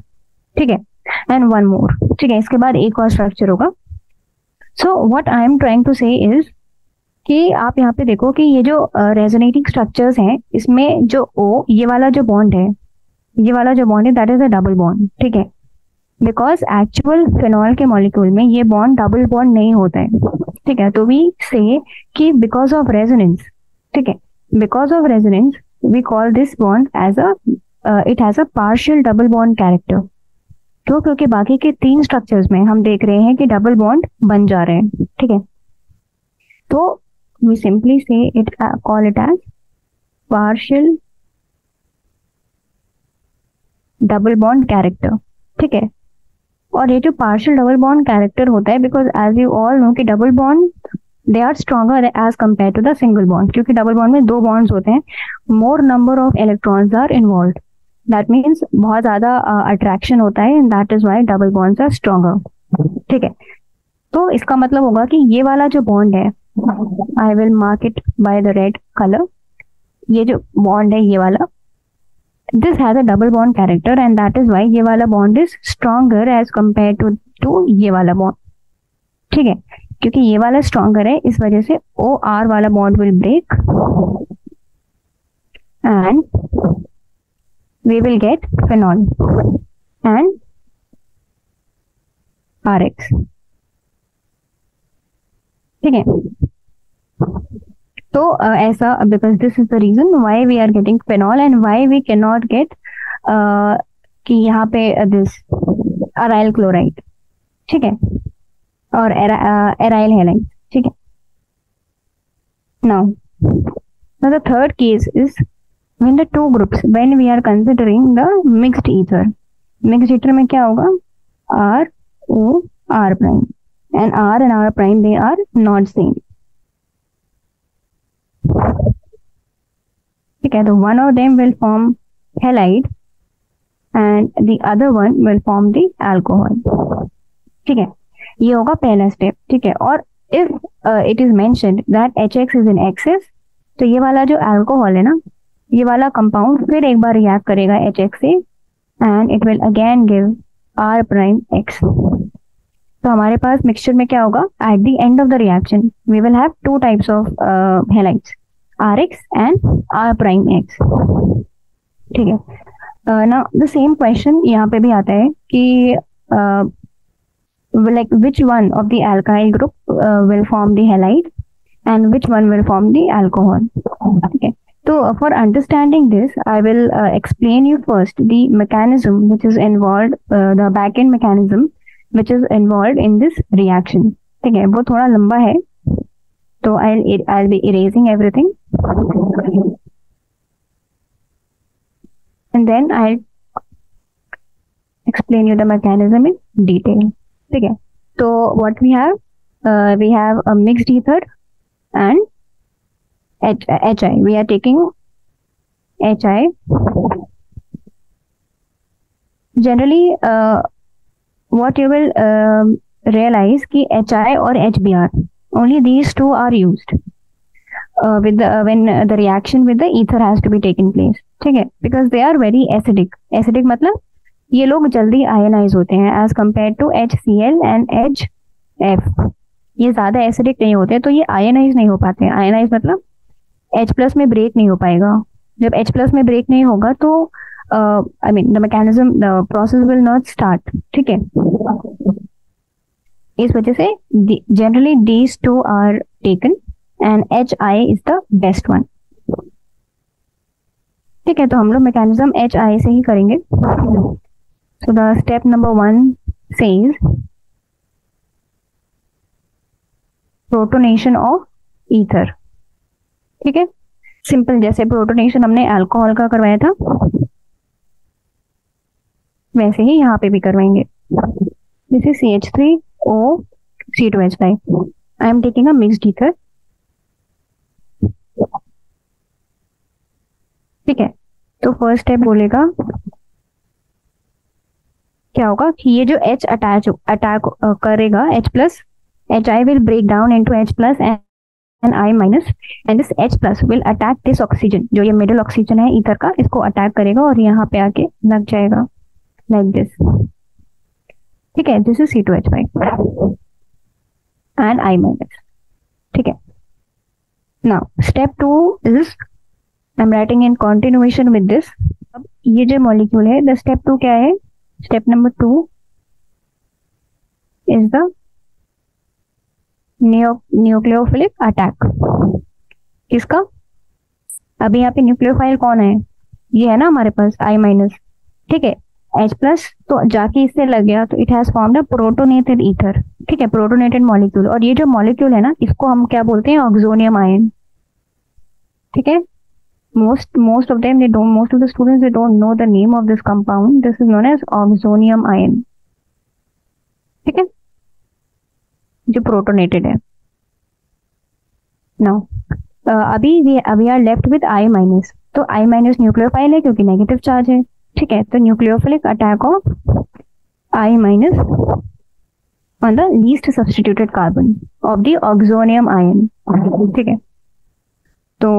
A: ठीक है। एंड वन मोर, ठीक है। इसके बाद एक और स्ट्रक्चर होगा। So what I am trying to say is कि आप यहाँ पे देखो कि ये जो रेजोनेटिंग स्ट्रक्चर्स हैं, इसमें जो O, ये वाला जो बॉन्ड है, ये वाला जो बॉन्ड है that is a double bond, ठीक है। बिकॉज एक्चुअल फिनॉल के मॉलिक्यूल में ये बॉन्ड डबल बॉन्ड नहीं होता है, ठीक है। तो वी से कि बिकॉज ऑफ रेजोनेंस, ठीक है, because of resonance we call this bond as it has a partial double bond character. क्यों? क्योंकि बाकी के 3 स्ट्रक्चर्स में हम देख रहे हैं कि डबल बॉन्ड बन जा रहे हैं, ठीक है। तो we simply say it call it as partial double bond character, ठीक है। और ये जो पार्शियल डबल बॉन्ड कैरेक्टर होता है, because as you all know कि double bond they are stronger as compare to the single bond, क्योंकि double bond में 2 बॉन्ड्स होते हैं, more number of electrons are involve, that means बहुत ज्यादा attraction होता है, and that is why double bonds are stronger, ठीक है। तो इसका मतलब होगा कि ये वाला जो बॉन्ड है, I will mark it by the red colour, ये जो बॉन्ड है ये वाला, this has a double bond character, and that is why ये वाला bond is stronger as compare to ये वाला बॉन्ड, ठीक है। क्योंकि ये वाला स्ट्रॉन्गर है, इस वजह से OR वाला bond will break and we will get phenol and RX, ठीक है। तो ऐसा, because this is the reason why we are getting phenol and why we cannot get कि यहाँ पे दिस अराइल क्लोराइड, ठीक है, और एराइल हैलाइड, ठीक है. Now the third case is when the two groups, when we are considering the mixed ether. Mixed ether में क्या होगा? R O R prime, and R prime they are not same. ठीक है, तो one of them will form halide and the other one will form the alcohol. ठीक है, ये होगा पहला स्टेप. ठीक है, और if it is mentioned that HX is in excess, तो ये वाला जो अल्कोहल है ना, ये वाला कंपाउंड फिर एक बार रिएक्ट करेगा HX से and it will again give R prime X. तो हमारे पास मिक्सचर में क्या होगा? At the end of the reaction we will have two types of halides, RX and R prime X. ठीक है, नाउ द सेम क्वेश्चन यहाँ पे भी आता है कि like which one of the alkyl group will form the halide and which one will form the alcohol. Okay, so for understanding this I will explain you first the mechanism which is involved, the back end mechanism which is involved in this reaction. ठीक है, वो थोड़ा लंबा है तो I'll be erasing everything and then I'll explain you the mechanism in detail. ठीक है, तो what we have a mixed ether and HI. We are taking HI. Generally, what you will realize कि HI और HBr, only these two are used with when the reaction with the ether has to be taken place. ठीक है, because they are very acidic. Acidic मतलब ये लोग जल्दी ionise होते हैं as compare to HCl and HF. ये ज्यादा एसिडिक नहीं होते तो ये आयनाइज नहीं हो पाते हैं. आयनाइज मतलब H+ में ब्रेक नहीं हो पाएगा. जब H+ में ब्रेक नहीं होगा तो I mean the mechanism, the process will not start. ठीक है, इस वजह से generally these two are taken and HI is the best one. ठीक है, तो हम लोग मैकेनिज्म HI से ही करेंगे. So the step number 1 says protonation of ether. ठीक है, सिंपल जैसे प्रोटोनेशन हमने अल्कोहल का करवाया था वैसे ही यहाँ पे भी करवाएंगे. This is CH3O C2H5. I am taking a mixed ether. ठीक है, तो फर्स्ट स्टेप बोलेगा क्या होगा कि ये जो H अटैक करेगा H+, HI will break down into H+ and I-, and this H+ will attack this oxygen. जो ये मिडिल ऑक्सीजन है ईथर का, इसको अटैक करेगा और यहाँ पे आके लग जाएगा लाइक दिस. ठीक है, this is C2H5 and I-. ठीक है, now step 2 is I am writing in continuation with this. अब ये जो मॉलिक्यूल है, द स्टेप 2 क्या है? Step number 2 is the nucleophilic attack. किसका? अभी यहाँ पे न्यूक्लियोफाइल कौन है? ये है ना हमारे पास I-. ठीक है, H+ तो जाके इससे लग गया तो it has formed a protonated ether. ठीक है, प्रोटोनेटेड मॉलिक्यूल. और ये जो मॉलिक्यूल है ना, इसको हम क्या बोलते हैं? Oxonium ion. ठीक है, most of the students they don't know the name of this compound. This is known as oxonium ion. ठीक है, जो प्रोटोनेटेड है. नाउ अभी we are left with I-. तो I- न्यूक्लियोफाइल है क्योंकि नेगेटिव चार्ज है. ठीक है, तो nucleophilic attack of I- on the least substituted carbon of the oxonium ion. ठीक है, तो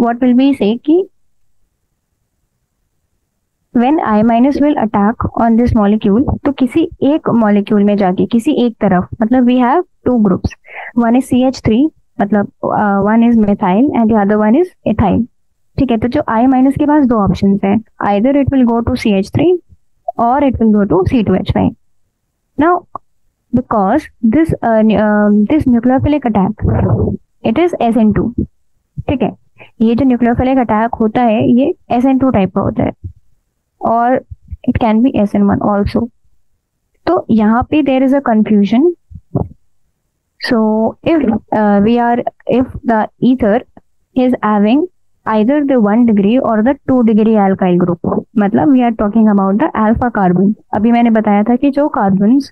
A: what will we say कि when I- will attack on this molecule, तो किसी एक मॉलिक्यूल में जाके किसी एक तरफ, मतलब we have two groups, one is CH3 मतलब one is methyl and the other one is ethyl. ठीक है, तो जो I- के पास दो ऑप्शंस है, either it will go to CH3 or it will go to C2H5. Now because this nucleophilic attack it is SN2. ठीक है, ये जो न्यूक्लियोफिलिक अटैक होता है ये SN2 टाइप का होता है, और it can be SN1 also. तो यहाँ पे there is a confusion. So if the ether is having either the 1 degree or the 2 degree alkyl group, मतलब we are talking about the alpha carbon। अभी मैंने बताया था कि जो कार्बन्स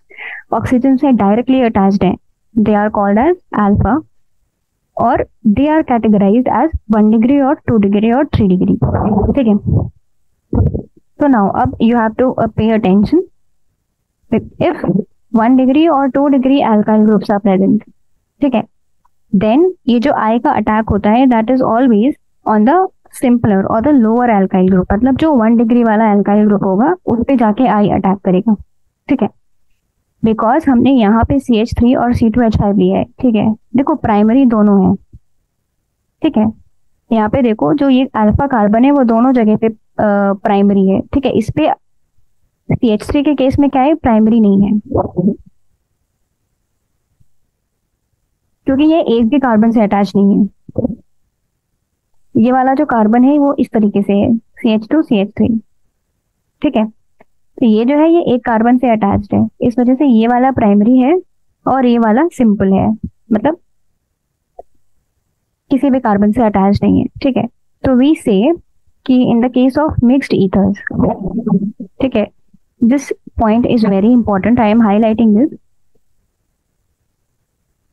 A: ऑक्सीजन से डायरेक्टली अटैच्ड हैं they are called as alpha, और they are categorized as 1 degree और 2 degree और 3 degree। ठीक है, तो now अब you have to pay attention if 1 degree और 2 degree alkyl groups are present। ठीक है, then ये जो I का अटैक होता है that is always on the simpler और the lower alkyl group, मतलब जो 1 degree वाला alkyl group होगा उस पे जाके I अटैक करेगा। ठीक है, बिकॉज हमने यहाँ पे CH3 और C2H5 लिया है। ठीक है, देखो प्राइमरी दोनों है। ठीक है, यहाँ पे देखो जो ये अल्फा कार्बन है वो दोनों जगह पे प्राइमरी है। ठीक है, इस पे CH3 के केस में क्या है, प्राइमरी नहीं है, क्योंकि ये एक भी कार्बन से अटैच नहीं है। ये वाला जो कार्बन है वो इस तरीके से है, CH2 CH3। ठीक है, तो ये जो है ये एक कार्बन से अटैच्ड है, इस वजह से ये वाला प्राइमरी है और ये वाला सिंपल है, मतलब किसी भी कार्बन से अटैच नहीं है। ठीक है, तो वी से कि in the case of mixed ethers, ठीक है, this point is very important, I am highlighting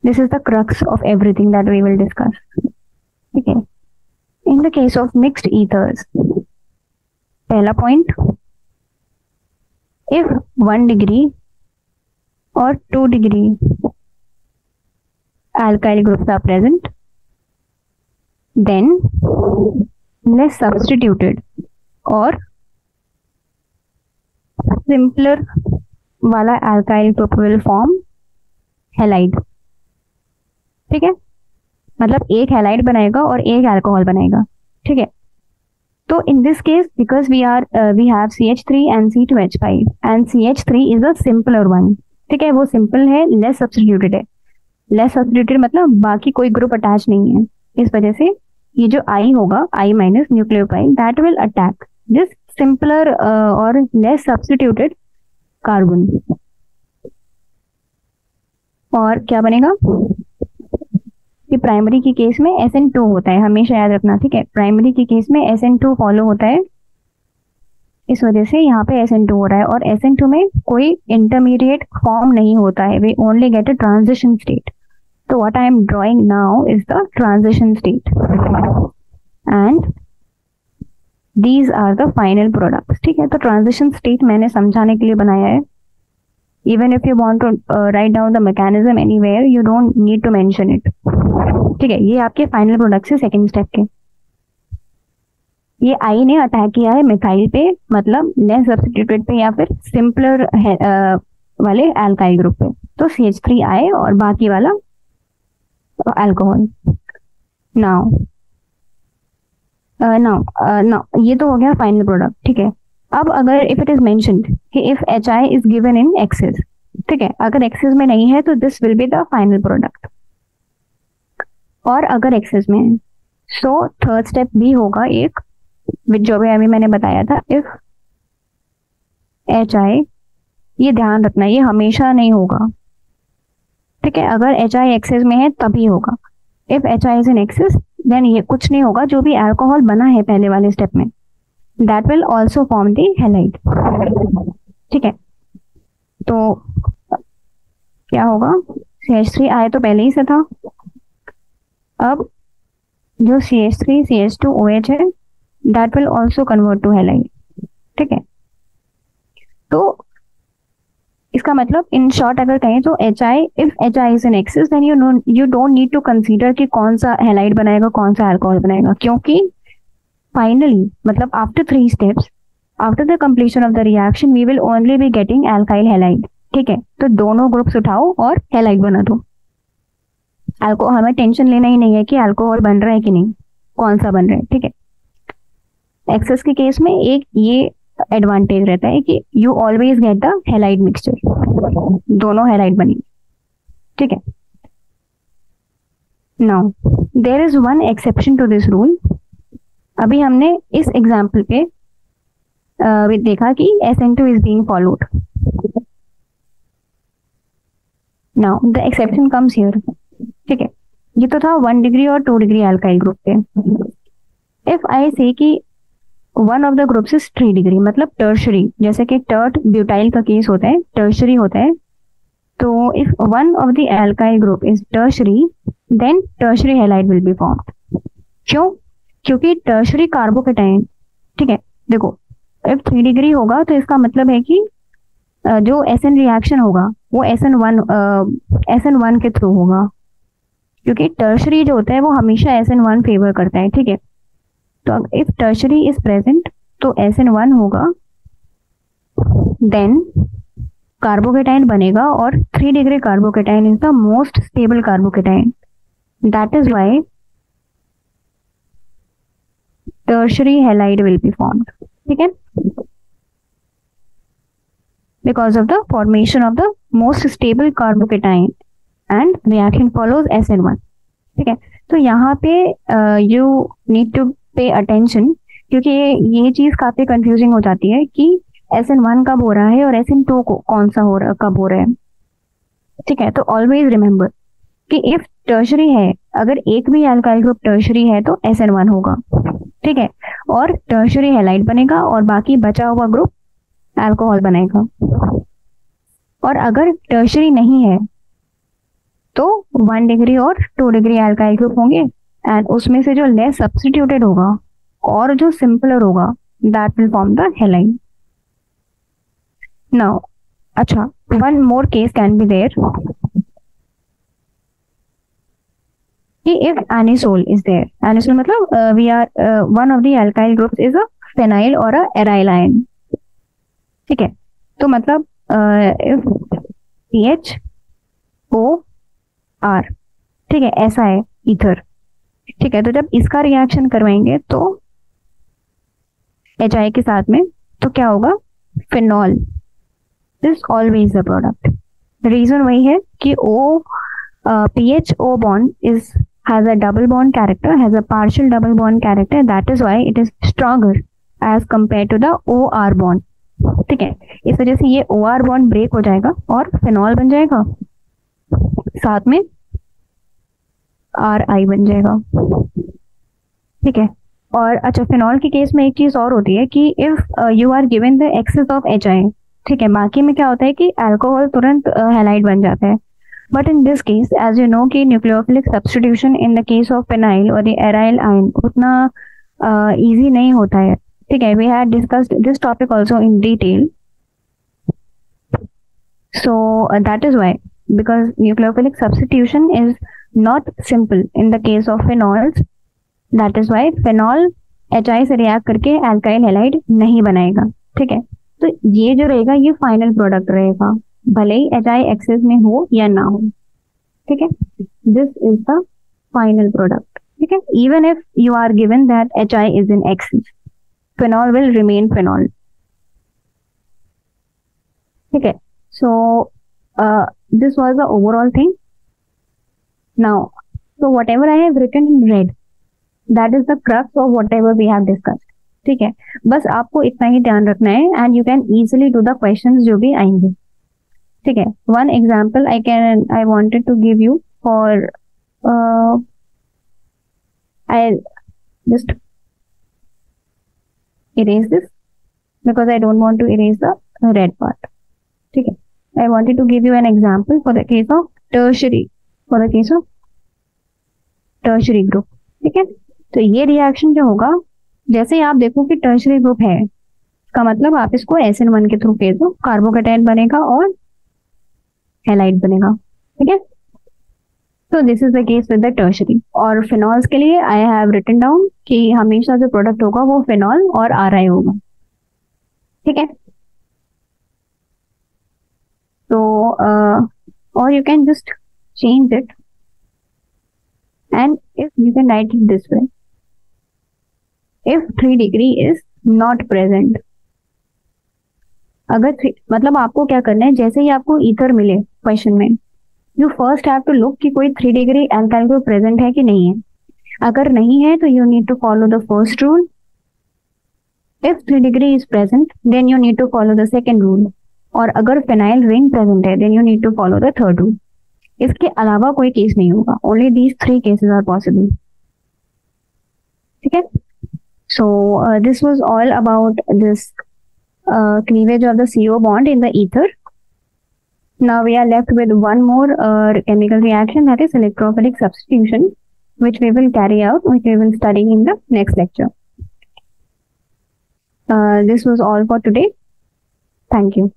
A: this is the crux of everything that we will discuss. ठीक है, in the case of mixed ethers, पहला point, if 1 degree or 2 degree alkyl groups are present, then less substituted or simpler वाला alkyl group will form halide। ठीक है, मतलब एक halide बनाएगा और एक अल्कोहल बनाएगा। ठीक है, तो in this case because we have CH3 and C2H5 and CH3 is a simpler one। ठीक है, वो सिंपल है, लेस सब्स्टिट्यूटेड है। लेस सब्स्टिट्यूटेड मतलब बाकी कोई ग्रुप अटैच नहीं है, इस वजह से ये जो I होगा, I minus nucleophile, that will attack this simpler और लेस सब्स्टिट्यूटेड कार्बन। और क्या बनेगा कि प्राइमरी के केस में SN2 होता है, हमेशा याद रखना। ठीक है, प्राइमरी के केस में SN2 फॉलो होता है, इस वजह से यहाँ पे SN2 हो रहा है, और SN2 में कोई इंटरमीडिएट फॉर्म नहीं होता है, we only get a transition state. तो what I am drawing now is the transition state and these are the final products. ठीक है, तो ट्रांजिशन स्टेट मैंने समझाने के लिए बनाया है। Even if you want to write down the mechanism anywhere, you don't need to mention it। ठीक है, ये आपके फाइनल प्रोडक्ट्स है सेकेंड स्टेप के। ये आई ने अटैक किया है मिथाइल पे, मतलब लेस सब्स्टिट्यूटेड पे या फिर सिंपलर वाले अल्काइल ग्रुप पे, तो CH3 आए और बाकी वाला अल्कोहल। नाउ ये तो हो गया फाइनल प्रोडक्ट। ठीक है, अब अगर इफ इट इज मेंशन्ड कि if HI is given in excess, ठीक है, अगर एक्सेस में नहीं है तो this will be the final product, और अगर एक्सेस में है सो थर्ड स्टेप भी होगा एक, जो भी अभी मैंने बताया था, इफ HI, ये ध्यान रखना ये हमेशा नहीं होगा। ठीक है, अगर HI एक्सेस में है तभी होगा, if HI is in excess then ये कुछ नहीं होगा, जो भी अल्कोहल बना है पहले वाले स्टेप में that will also form the halide। ठीक है, तो क्या होगा, CH3 आए तो पहले ही से था, अब जो CH3 CH2OH है that will also convert to halide। ठीक है, तो इसका मतलब इन शॉर्ट अगर कहें तो HI, if HI is in excess then you don't need to consider कि कौन सा halide बनाएगा कौन सा अल्कोहल बनाएगा, क्योंकि फाइनली मतलब after 3 steps, after the completion of the reaction we will only be getting alkyl halide. ठीक है, तो दोनों ग्रुप्स उठाओ और हैलाइड बना दो। अल्कोहल हमें टेंशन लेना ही नहीं है कि अल्कोहल बन रहा है कि नहीं, कौन सा बन रहा है। ठीक है, एक्सेस के केस में एक ये एडवांटेज रहता है कि you always get the halide mixture, दोनों हैलाइड बनेंगे। ठीक है, now there is one exception to this rule अभी हमने इस एग्जाम्पल पे देखा कि SN2 is being followed. Now the exception comes here. ठीक है, ये तो था 1 डिग्री और 2 डिग्री अल्काइल ग्रुप पे. इफ आई से कि one of the groups is 3 degree, मतलब टर्शरी, जैसे कि टर्ट ब्यूटाइल का केस होता है, टर्शरी होता है. तो if one of the alkyl group is tertiary, then tertiary halide will be formed. क्यों? क्योंकि टर्शरी कार्बोकेटाइन, ठीक है, देखो इफ 3 डिग्री होगा तो इसका मतलब है कि जो SN रिएक्शन होगा वो SN1 के थ्रू होगा, क्योंकि टर्शरी जो होता है वो हमेशा SN1 फेवर करता है. ठीक है, तो इफ टर्शरी इज प्रेजेंट तो SN1 होगा, देन कार्बोकेटाइन बनेगा, और 3 degree carbocation is the most stable carbocation. That is why tertiary halide will be formed. ठीक है, because of the formation of the most stable carbocation and reaction follows SN1. ठीक है, तो यहाँ पे you need to pay attention, क्योंकि ये चीज काफी कंफ्यूजिंग हो जाती है कि SN1 कब हो रहा है और SN2 को कौन सा कब हो रहा है. ठीक है, तो ऑलवेज रिमेम्बर कि इफ टर्शरी है, अगर एक भी अल्काइल ग्रुप टर्शरी है तो SN1 होगा. ठीक है, और टर्शरी हैलाइड बनेगा और बाकी बचा हुआ ग्रुप अल्कोहल बनेगा. और अगर टर्शरी नहीं है तो 1 डिग्री और 2 डिग्री अल्काइल ग्रुप होंगे, एंड उसमें से जो लेस सब्स्टिट्यूटेड होगा और जो सिंपलर होगा that will form the halide. Now अच्छा, one more case can be there कि if anisole is there, anisole मतलब we are one of the alkyl groups is a phenyl or a aryl ion. ठीक है, तो मतलब if CHOR, ठीक है, ऐसा है ईथर. ठीक है, तो जब इसका रिएक्शन करवाएंगे तो HI के साथ में, तो क्या होगा, phenol is always the product. Reason वही है कि PHO bond has a double bond character, has a partial double bond character. That is why it is stronger as compared to the OR bond. ठीक है, इस वजह से ये OR bond break हो जाएगा और फिनॉल बन जाएगा, साथ में RI बन जाएगा. ठीक है, और अच्छा, फिनॉल के केस में एक चीज और होती है कि if you are given the excess of HI, ठीक है, बाकी में क्या होता है कि अल्कोहल तुरंत हैलाइड बन जाता है. But in this case, as you know कि nucleophilic substitution in the case of phenyl or the aryl ion उतना easy नहीं होता है. ठीक है, we had discussed this topic also in detail. So that is why, because nucleophilic substitution is not simple in the case of phenols. That is why phenol HI से react करके alkyl halide नहीं बनाएगा. ठीक है, तो ये जो रहेगा ये फाइनल प्रोडक्ट रहेगा, भले ही HI एक्सेस में हो या ना हो. ठीक है, this is the final product. ठीक है, even if you are given that HI is in excess, phenol will remain phenol. ठीक है, so this was the overall thing. Now so whatever I have written in red, that is the crux of whatever we have discussed. ठीक है, बस आपको इतना ही ध्यान रखना है, and you can easily do the questions जो भी आएंगे. ठीक है, one example I wanted to give you for, I just erase this because I don't want to erase the red part. ठीक है, I wanted to give you an example for the case of tertiary group. ठीक है, तो ये reaction जो होगा, जैसे ही आप देखो कि टर्शरी ग्रुप है, इसका मतलब आप इसको SN1 के थ्रू भेज दो, कार्बोकेटाइन बनेगा और हैलाइड बनेगा. ठीक है, तो this is the case with the tertiary. और फिनॉल्स के लिए आई हैव रिटन डाउन कि हमेशा जो प्रोडक्ट होगा वो फिनॉल और RI होगा. ठीक है, तो और you can just change it, and if you can write it this way, if 3 degree is not present. अगर मतलब आपको क्या करना है, जैसे ही आपको ईथर मिले क्वेश्चन में, you first have to look कि कोई 3 डिग्री अल्काइल ग्रुप प्रेजेंट है कि नहीं है. अगर नहीं है तो you need to follow the first rule. If 3 degree is present, then you need to follow the second rule. और अगर phenyl ring present है, then you need to follow the third rule. इसके अलावा कोई केस नहीं होगा. Only these 3 cases are possible. ठीक है? So this was all about this cleavage of the CO bond in the ether. Now we are left with one more chemical reaction, that is electrophilic substitution, which we will carry out, which we will study in the next lecture. This was all for today. Thank you.